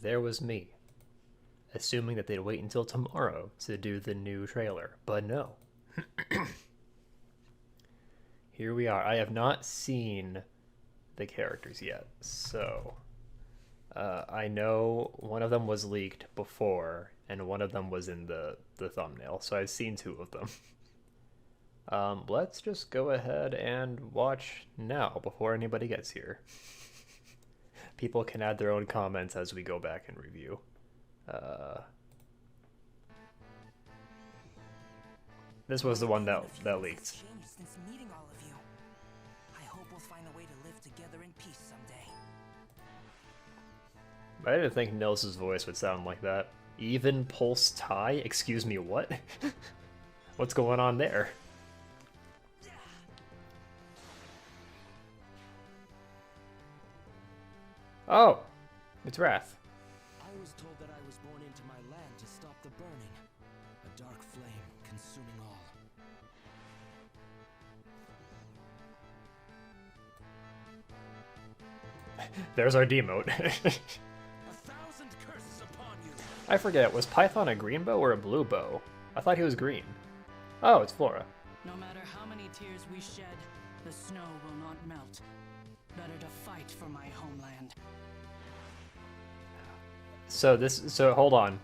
there was me, assuming that they'd wait until tomorrow to do the new trailer. But no. Here we are. I have not seen the characters yet, so I know one of them was leaked before, and one of them was in the thumbnail, so I've seen two of them. Let's just go ahead and watch now before anybody gets here. People can add their own comments as we go back and review. This was the one that leaked. Since meeting all of you. I hope we'll find a way to live together in peace someday. I didn't think Nils' voice would sound like that. Even pulse tie? Excuse me, what? What's going on there? Oh, it's Wrath. I was told that I was born into my land to stop the burning. A dark flame consuming all. There's our demote. I forget, was Python a green bow or a blue bow? I thought he was green. Oh, it's Fiora. No matter how many tears we shed, the snow will not melt. Better to fight for my homeland. So hold on.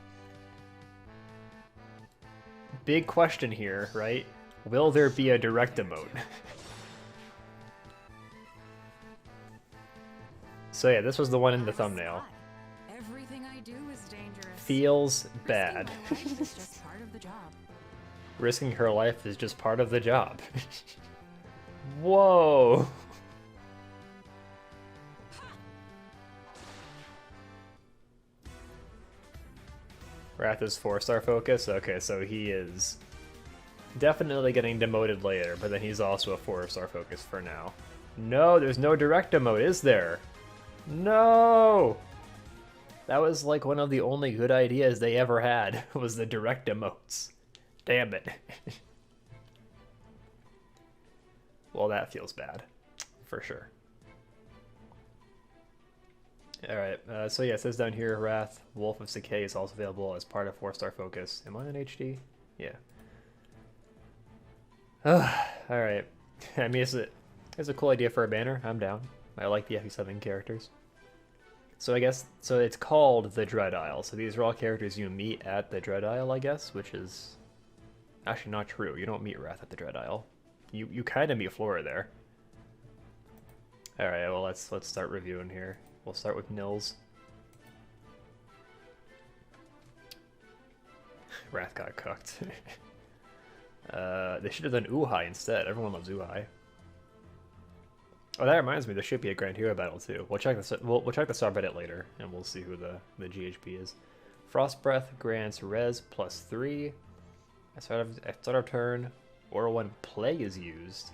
Big question here, right? Will there be a direct emote? So yeah, this was the one in the thumbnail. Everything I do is dangerous. Feels bad. Risking my life is just part of the job. Risking her life is just part of the job. Whoa. Wrath is 4-star focus? Okay, so he is definitely getting demoted later, but then he's also a 4-star focus for now. No, there's no direct emote, is there? No! That was like one of the only good ideas they ever had, was the direct emotes. Damn it. Well, that feels bad, for sure. Alright, so yeah, it says down here, Wrath, Wolf of Decay is also available as part of 4-star focus. Am I in HD? Yeah. Alright. I mean, it's a cool idea for a banner. I'm down. I like the FE7 characters. So I guess, so it's called the Dread Isle. So these are all characters you meet at the Dread Isle, I guess, which is actually not true. You don't meet Wrath at the Dread Isle. You kind of meet Fiora there. Alright, well let's start reviewing here. We'll start with Nils. Wrath got cooked. They should have done Uhai instead. Everyone loves Uhai. Oh, that reminds me, there should be a Grand Hero battle too. We'll check the subreddit later, and we'll see who the GHP is. Frost Breath grants res +3 at start of turn, or when play is used.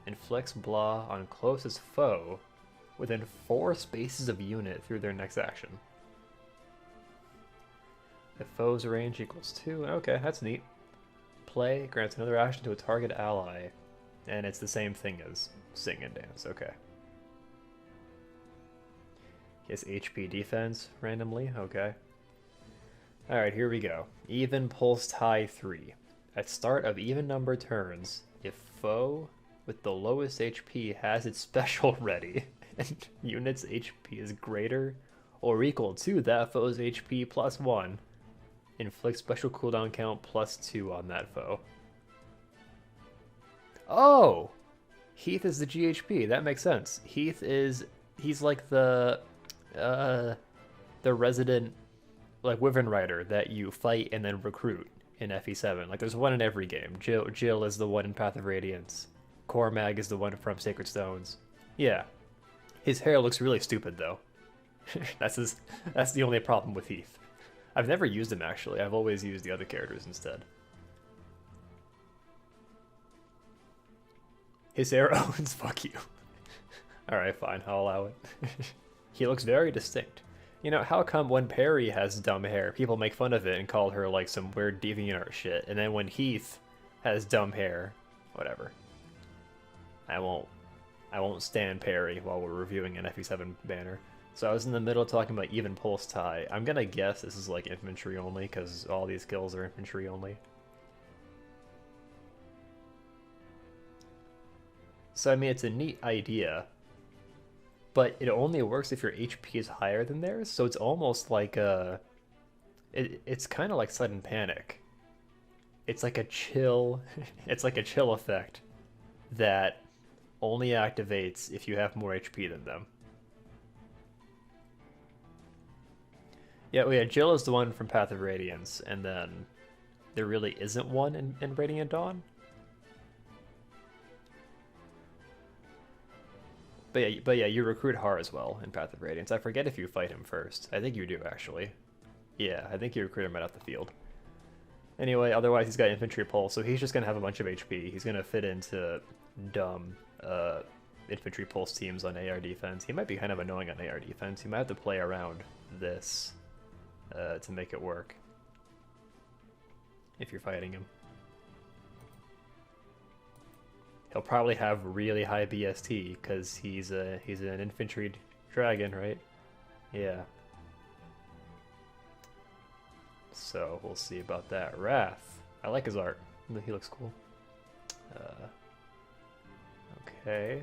Inflicts blah on closest foe within 4 spaces of unit through their next action. If foe's range equals 2, okay, that's neat. Play grants another action to a target ally, and it's the same thing as Sing and Dance, okay. Gets HP defense randomly, okay. Alright, here we go. Even pulse tie 3. At start of even number turns, if foe with the lowest HP has its special ready, and unit's HP is greater or equal to that foe's HP +1, inflict special cooldown count +2 on that foe. Oh! Heath is the GHP, that makes sense. He's like the resident, like, Wyvern Rider that you fight and then recruit in FE7. Like, there's one in every game. Jill is the one in Path of Radiance. Cormag is the one from Sacred Stones. Yeah. His hair looks really stupid, though. That's the only problem with Heath. I've never used him, actually. I've always used the other characters instead. His arrow owns fuck you. Alright, fine, I'll allow it. He looks very distinct. You know, how come when Perry has dumb hair, people make fun of it and call her like some weird DeviantArt shit, and then when Heath has dumb hair, whatever. I won't stand Perry while we're reviewing an FE7 banner. So I was in the middle talking about even pulse tie. I'm gonna guess this is like infantry only, because all these skills are infantry only. So I mean, it's a neat idea, but it only works if your HP is higher than theirs, so it's almost like a... It's kind of like sudden panic. It's like a chill... it's like a chill effect that only activates if you have more HP than them. Yeah, well, yeah, Jill is the one from Path of Radiance, and then there really isn't one in Radiant Dawn. But yeah, you recruit Har as well in Path of Radiance. I forget if you fight him first. I think you do, actually. Yeah, I think you recruit him right off the field. Anyway, otherwise he's got Infantry Pulse, so he's just going to have a bunch of HP. He's going to fit into dumb Infantry Pulse teams on AR defense. He might be kind of annoying on AR defense. He might have to play around this to make it work if you're fighting him. He'll probably have really high BST because he's an infantry dragon, right? Yeah. So we'll see about that. Wrath. I like his art. He looks cool. Okay.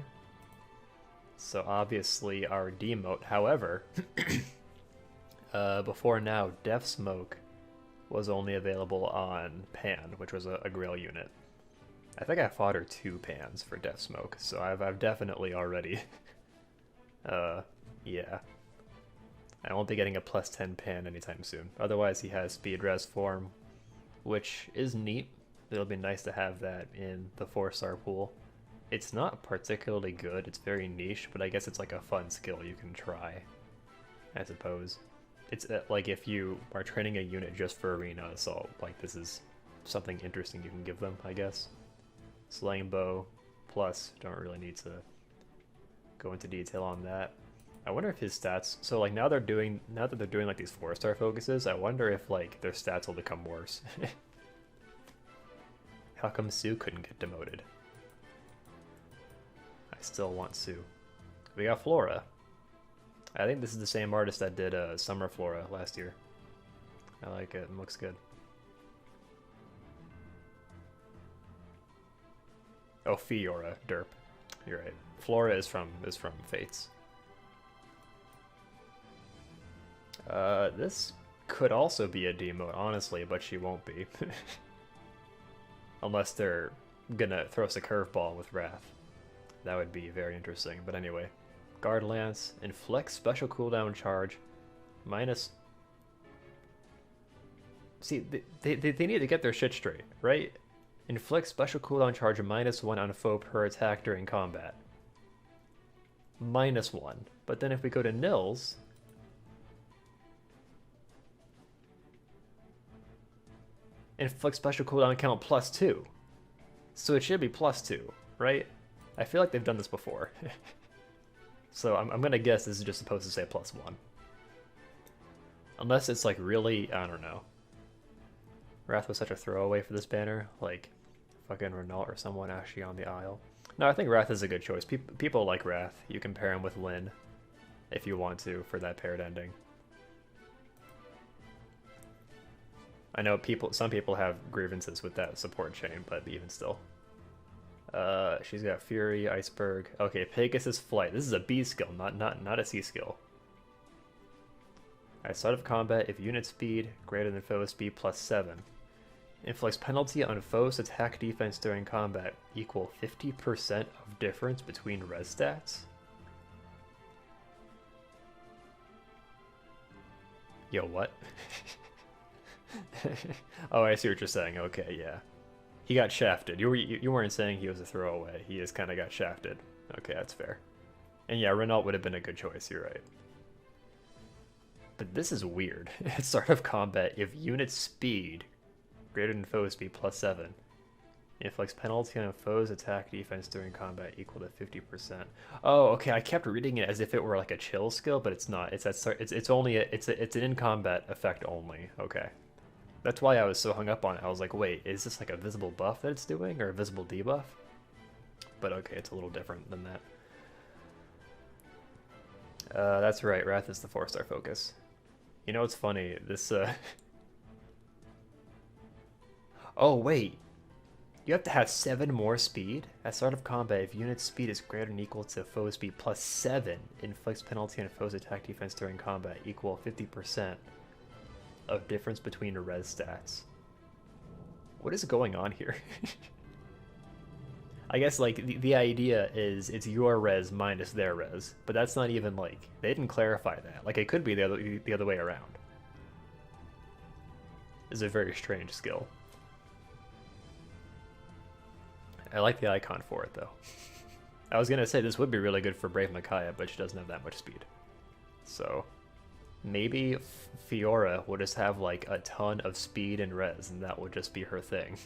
So obviously our demote. However, before now, Death Smoke was only available on Pan, which was a Grail unit. I think I fought her 2 Pans for Death Smoke, so I've definitely already... yeah. I won't be getting a plus 10 Pan anytime soon. Otherwise, he has Speed Res form, which is neat. It'll be nice to have that in the 4-star pool. It's not particularly good, it's very niche, but I guess it's like a fun skill you can try, I suppose. It's like if you are training a unit just for Arena Assault, like this is something interesting you can give them, I guess. Slaying Bow, plus, don't really need to go into detail on that. I wonder if his stats, so like now that they're doing like these 4-star focuses, I wonder if like their stats will become worse. How come Sue couldn't get demoted? I still want Sue. We got Flora. I think this is the same artist that did Summer Flora last year. I like it, it looks good. Oh, Fiora, derp. You're right. Flora is from Fates. This could also be a demote, honestly, but she won't be. Unless they're gonna throw us a curveball with Wrath. That would be very interesting, but anyway. Guard Lance, inflict special cooldown charge, minus... See, they need to get their shit straight, right? Inflict special cooldown charge -1 on foe per attack during combat. -1. But then if we go to Nils... inflict special cooldown count +2. So it should be +2, right? I feel like they've done this before. So I'm gonna guess this is just supposed to say +1. Unless it's like really, I don't know. Wrath was such a throwaway for this banner, like fucking Renault or someone actually on the aisle. No, I think Wrath is a good choice. People like Wrath. You can pair him with Lyn if you want to for that paired ending. I know some people have grievances with that support chain, but even still. She's got Fury, Iceberg. Okay, Pegasus Flight. This is a B skill, not a C skill. At start of combat, if unit speed greater than foe speed +7. Inflicts penalty on foe's attack defense during combat equal 50% of difference between res stats. Yo, what? Oh, I see what you're saying. Okay, yeah. He got shafted. You weren't saying he was a throwaway. He just kind of got shafted. Okay, that's fair. And yeah, Renault would have been a good choice. You're right. But this is weird. At start of combat, if unit speed greater than foe speed +7, inflicts penalty on foe's attack defense during combat equal to 50%. Oh, okay. I kept reading it as if it were like a chill skill, but it's not. It's at start. It's only it's an in combat effect only. Okay. That's why I was so hung up on it. I was like, wait, is this like a visible buff that it's doing or a visible debuff? But okay, it's a little different than that. That's right, Wrath is the 4-star focus. You know what's funny? This, Oh, wait. You have to have 7 more speed? At start of combat, if unit speed is greater than equal to foe speed plus 7, inflicts penalty on foe's attack defense during combat equal 50% of difference between the res stats. What is going on here? I guess, like, the idea is it's your res minus their res, but that's not even, like, they didn't clarify that. Like, it could be the other way around. It's a very strange skill. I like the icon for it, though. I was gonna say this would be really good for Brave Micaiah, but she doesn't have that much speed. So, maybe Fiora will just have, like, a ton of speed and res, and that will just be her thing.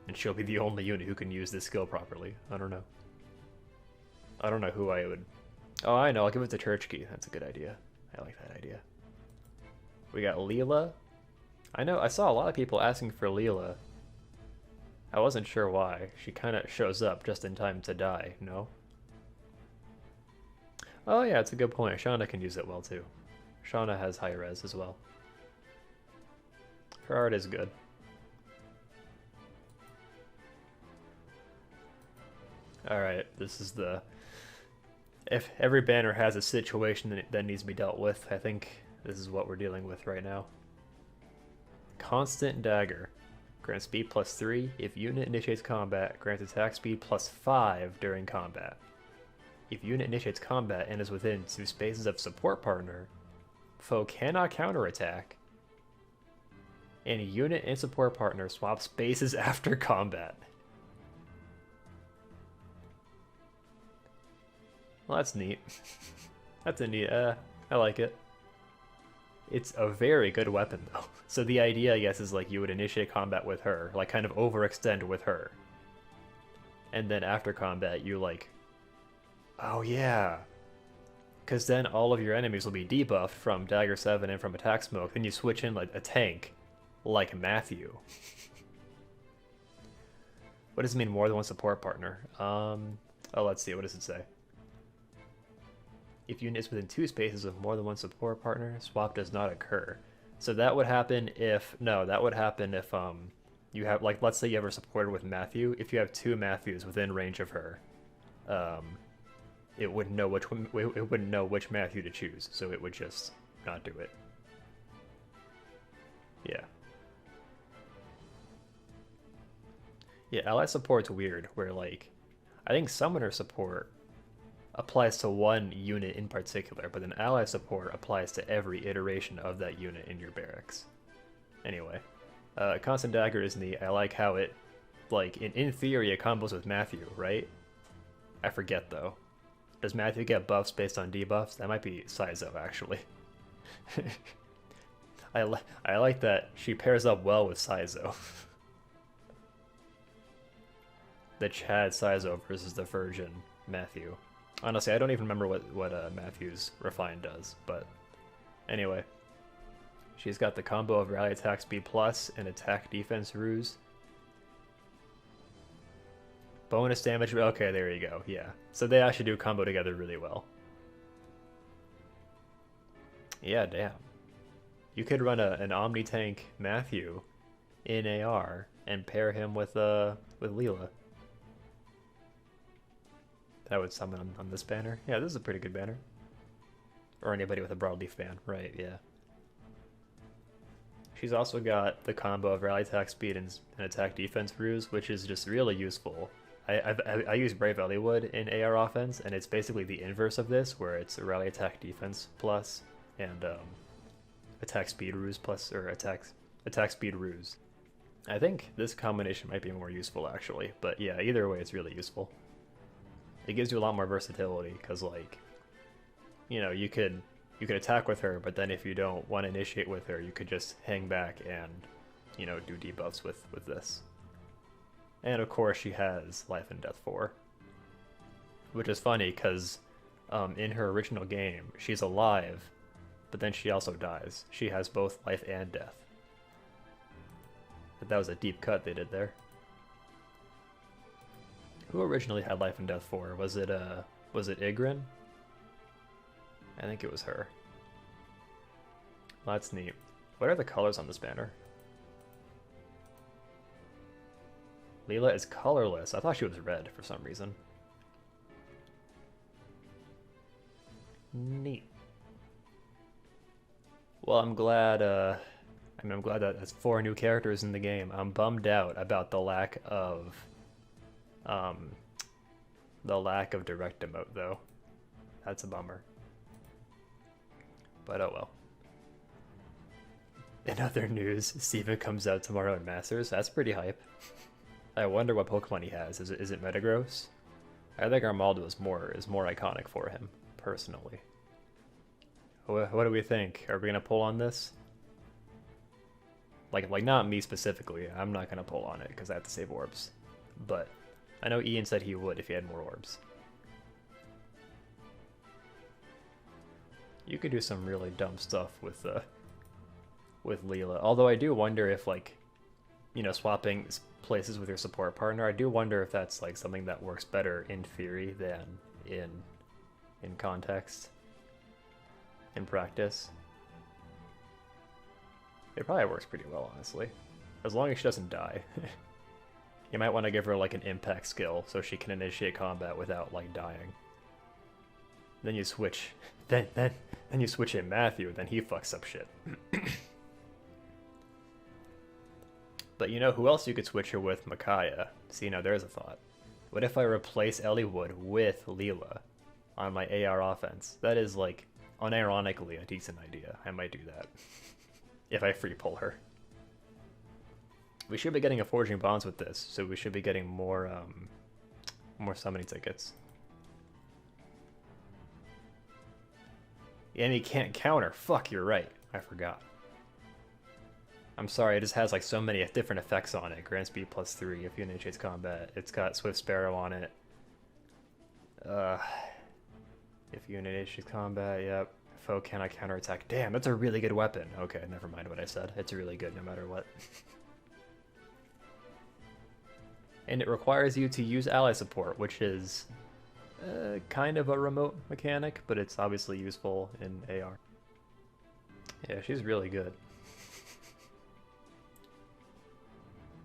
And she'll be the only unit who can use this skill properly. I don't know. I don't know who I would... Oh, I know, I'll give it to Church Key. That's a good idea. I like that idea. We got Leila. I know, I saw a lot of people asking for Leila. I wasn't sure why. She kind of shows up just in time to die, no? Oh yeah, it's a good point. Shauna can use it well too. Shauna has high res as well. Her art is good. Alright, this is the... If every banner has a situation that needs to be dealt with, I think this is what we're dealing with right now. Constant Dagger. Grants speed plus 3. If unit initiates combat, grants attack speed plus 5 during combat. If unit initiates combat and is within 2 spaces of support partner, foe cannot counterattack. And unit and support partner swap spaces after combat. Well, that's neat. That's a neat, I like it. It's a very good weapon, though. So the idea, I guess, is like you would initiate combat with her, like kind of overextend with her. And then after combat, you like... Oh, yeah. Because then all of your enemies will be debuffed from Dagger 7 and from Attack Smoke. Then you switch in like a tank, like Matthew. What does it mean, more than one support partner? Oh, let's see, what does it say? If unit is within 2 spaces of more than one support partner, swap does not occur. So that would happen if... No, that would happen if you have... Like, let's say you ever supported with Matthew. If you have 2 Matthews within range of her, it wouldn't know which Matthew to choose. So it would just not do it. Yeah. Yeah, ally support's weird, where, like... I think summoner support applies to one unit in particular, but then ally support applies to every iteration of that unit in your barracks. Anyway, Constant Dagger is neat. I like how it, like, in theory, it combos with Matthew, right? I forget, though. Does Matthew get buffs based on debuffs? That might be Saizo, actually. I like that she pairs up well with Saizo. The Chad Saizo versus the Virgin Matthew. Honestly, I don't even remember what Matthew's Refine does, but anyway. She's got the combo of Rally Attack Speed Plus and Attack Defense Ruse. Bonus damage, okay, there you go, yeah. So they actually do combo together really well. Yeah, damn. You could run an Omni-Tank Matthew in AR and pair him with Leila. That would summon on this banner. Yeah, this is a pretty good banner. Or anybody with a broadleaf ban, right, yeah. She's also got the combo of Rally Attack Speed and Attack Defense Ruse, which is just really useful. I use Brave Eliwood in AR offense, and it's basically the inverse of this, where it's a Rally Attack Defense plus and Attack Speed Ruse plus, or Attack Speed Ruse. I think this combination might be more useful, actually, but yeah, either way, it's really useful. It gives you a lot more versatility, because, like, you know, you could attack with her, but then if you don't want to initiate with her, you could just hang back and, you know, do debuffs with this. And of course she has Life and Death 4. Which is funny, because in her original game, she's alive, but then she also dies. She has both life and death. But that was a deep cut they did there. Who originally had Life and Death 4? Was it Igrin? I think it was her. Well, that's neat. What are the colors on this banner? Leila is colorless. I thought she was red for some reason. Neat. Well, I'm glad, I'm glad that there's 4 new characters in the game. I'm bummed out about the lack of direct emote, though. That's a bummer. But oh well. In other news, Steven comes out tomorrow in Masters. That's pretty hype. I wonder what Pokemon he has. Is it Metagross? I think Armaldo is more iconic for him, personally. What do we think? Are we gonna pull on this? Like not me specifically. I'm not gonna pull on it because I have to save orbs. But I know Ian said he would if he had more orbs. You could do some really dumb stuff with Leila. Although I do wonder if, like, you know, swapping places with your support partner, I do wonder if that's like something that works better in theory than in context. In practice. It probably works pretty well, honestly. As long as she doesn't die. You might want to give her like an impact skill so she can initiate combat without like dying. Then you switch then you switch in Matthew, then he fucks up shit. But you know who else you could switch her with? Micaiah. See, now there's a thought. What if I replace Eliwood with Leila on my AR offense? That is, like, unironically a decent idea. I might do that. If I free pull her. We should be getting a Forging Bonds with this, so we should be getting more summoning tickets. And he can't counter. Fuck, you're right. I forgot. I'm sorry, it just has like so many different effects on it. Grand speed +3 if you initiate combat. It's got Swift Sparrow on it. If you initiate combat, yep. Foe cannot counterattack. Damn, that's a really good weapon. Okay, never mind what I said. It's really good no matter what. And it requires you to use ally support, which is kind of a remote mechanic, but it's obviously useful in AR. Yeah, she's really good.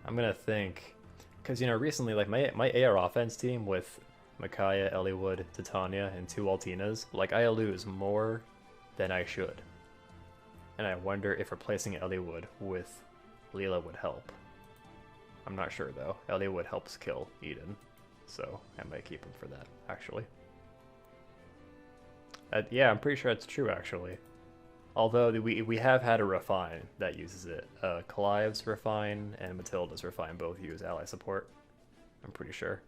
I'm gonna think, because you know recently, like my AR offense team with Micaiah, Eliwood, Titania, and 2 Altinas, like I lose more than I should, and I wonder if replacing Eliwood with Leila would help. I'm not sure though. Eliwood helps kill Eden, so I might keep him for that actually. Yeah, I'm pretty sure that's true actually. Although we have had a Refine that uses it. Clive's Refine and Matilda's Refine both use ally support. I'm pretty sure.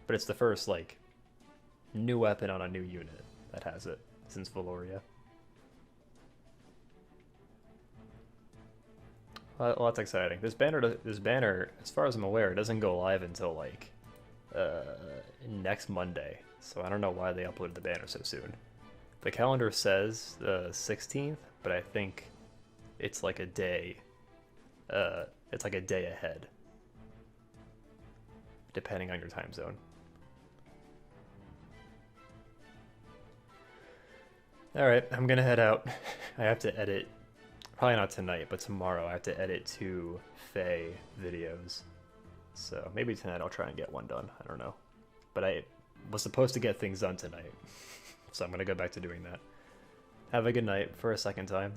But it's the first, like, new weapon on a new unit that has it since Valoria. Well, that's exciting. This banner, as far as I'm aware, doesn't go live until, like, next Monday. So I don't know why they uploaded the banner so soon. The calendar says the 16th, but I think it's like a day. It's like a day ahead, depending on your time zone. All right, I'm gonna head out. I have to edit. Probably not tonight, but tomorrow I have to edit 2 FEH videos. So maybe tonight I'll try and get one done. I don't know, but I was supposed to get things done tonight. So I'm going to go back to doing that. Have a good night for a second time.